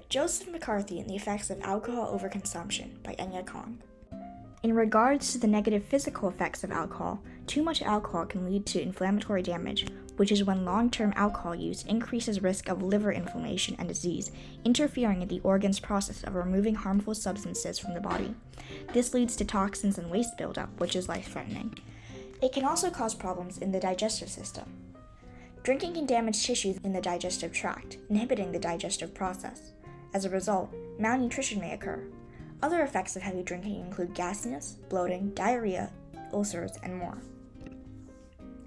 Joseph McCarthy and the Effects of Alcohol Overconsumption by Enya Kong. In regards to the negative physical effects of alcohol, too much alcohol can lead to inflammatory damage, which is when long-term alcohol use increases risk of liver inflammation and disease, interfering in the organ's process of removing harmful substances from the body. This leads to toxins and waste buildup, which is life-threatening. It can also cause problems in the digestive system. Drinking can damage tissues in the digestive tract, inhibiting the digestive process. As a result, malnutrition may occur. Other effects of heavy drinking include gasiness, bloating, diarrhea, ulcers, and more.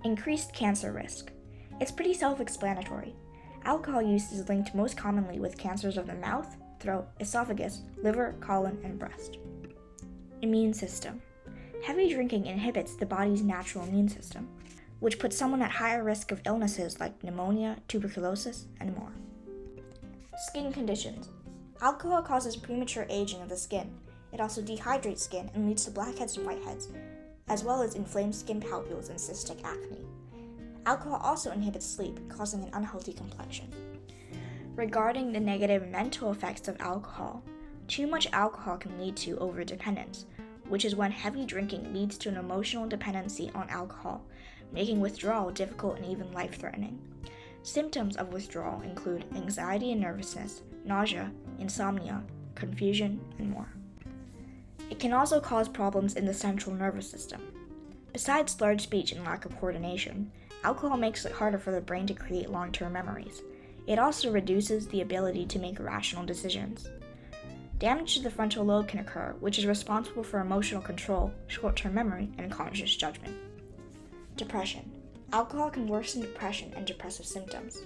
Increased cancer risk. It's pretty self-explanatory. Alcohol use is linked most commonly with cancers of the mouth, throat, esophagus, liver, colon, and breast. Immune system. Heavy drinking inhibits the body's natural immune system, which puts someone at higher risk of illnesses like pneumonia, tuberculosis, and more. Skin conditions. Alcohol causes premature aging of the skin. It also dehydrates skin and leads to blackheads and whiteheads, as well as inflamed skin papules and cystic acne. Alcohol also inhibits sleep, causing an unhealthy complexion. Regarding the negative mental effects of alcohol, too much alcohol can lead to overdependence, which is when heavy drinking leads to an emotional dependency on alcohol, making withdrawal difficult and even life-threatening. Symptoms of withdrawal include anxiety and nervousness, nausea, insomnia, confusion, and more. It can also cause problems in the central nervous system. Besides slurred speech and lack of coordination, alcohol makes it harder for the brain to create long-term memories. It also reduces the ability to make rational decisions. Damage to the frontal lobe can occur, which is responsible for emotional control, short-term memory, and conscious judgment. Depression. Alcohol can worsen depression and depressive symptoms.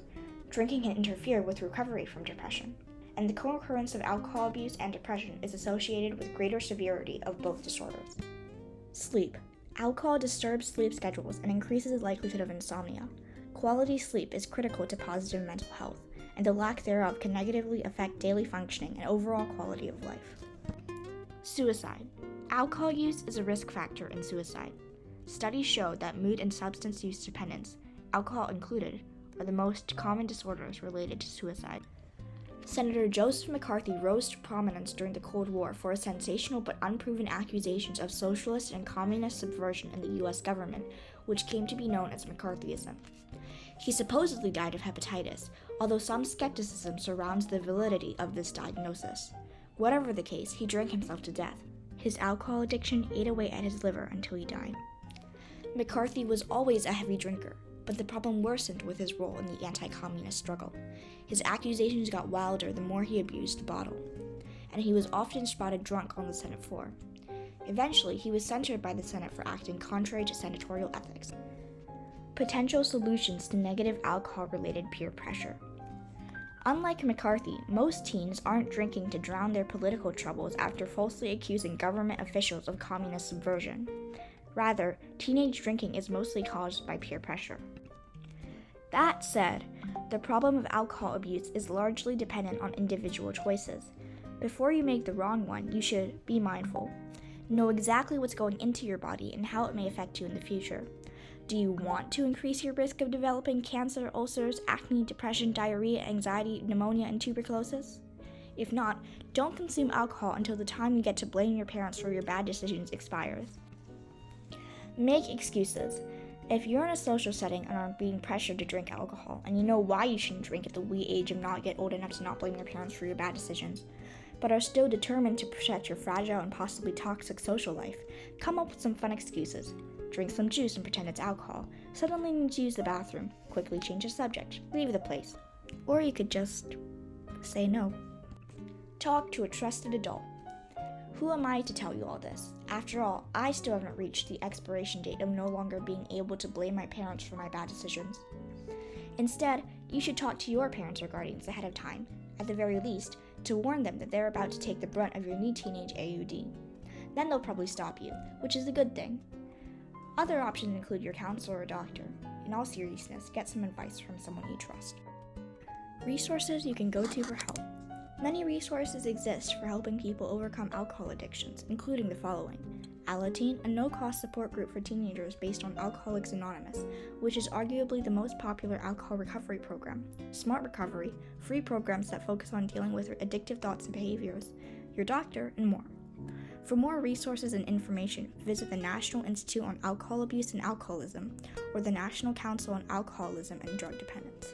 Drinking can interfere with recovery from depression, and the co-occurrence of alcohol abuse and depression is associated with greater severity of both disorders. Sleep. Alcohol disturbs sleep schedules and increases the likelihood of insomnia. Quality sleep is critical to positive mental health, and the lack thereof can negatively affect daily functioning and overall quality of life. Suicide. Alcohol use is a risk factor in suicide. Studies show that mood and substance use dependence, alcohol included, are the most common disorders related to suicide. Senator Joseph McCarthy rose to prominence during the Cold War for his sensational but unproven accusations of socialist and communist subversion in the U.S. government, which came to be known as McCarthyism. He supposedly died of hepatitis, although some skepticism surrounds the validity of this diagnosis. Whatever the case, he drank himself to death. His alcohol addiction ate away at his liver until he died. McCarthy was always a heavy drinker, but the problem worsened with his role in the anti-communist struggle. His accusations got wilder the more he abused the bottle, and he was often spotted drunk on the Senate floor. Eventually, he was censured by the Senate for acting contrary to senatorial ethics. Potential solutions to negative alcohol-related peer pressure. Unlike McCarthy, most teens aren't drinking to drown their political troubles after falsely accusing government officials of communist subversion. Rather, teenage drinking is mostly caused by peer pressure. That said, the problem of alcohol abuse is largely dependent on individual choices. Before you make the wrong one, you should be mindful. Know exactly what's going into your body and how it may affect you in the future. Do you want to increase your risk of developing cancer, ulcers, acne, depression, diarrhea, anxiety, pneumonia, and tuberculosis? If not, don't consume alcohol until the time you get to blame your parents for your bad decisions expires. Make excuses. If you're in a social setting and are being pressured to drink alcohol, and you know why you shouldn't drink at the wee age of not yet old enough to not blame your parents for your bad decisions, but are still determined to protect your fragile and possibly toxic social life, come up with some fun excuses. Drink some juice and pretend it's alcohol. Suddenly need to use the bathroom. Quickly change the subject. Leave the place. Or you could just say no. Talk to a trusted adult. Who am I to tell you all this? After all, I still haven't reached the expiration date of no longer being able to blame my parents for my bad decisions. Instead, you should talk to your parents or guardians ahead of time, at the very least, to warn them that they're about to take the brunt of your new teenage AUD. Then they'll probably stop you, which is a good thing. Other options include your counselor or doctor. In all seriousness, get some advice from someone you trust. Resources you can go to for help. Many resources exist for helping people overcome alcohol addictions, including the following: Alateen, a no-cost support group for teenagers based on Alcoholics Anonymous, which is arguably the most popular alcohol recovery program. Smart Recovery, free programs that focus on dealing with addictive thoughts and behaviors. Your doctor, and more. For more resources and information, visit the National Institute on Alcohol Abuse and Alcoholism or the National Council on Alcoholism and Drug Dependence.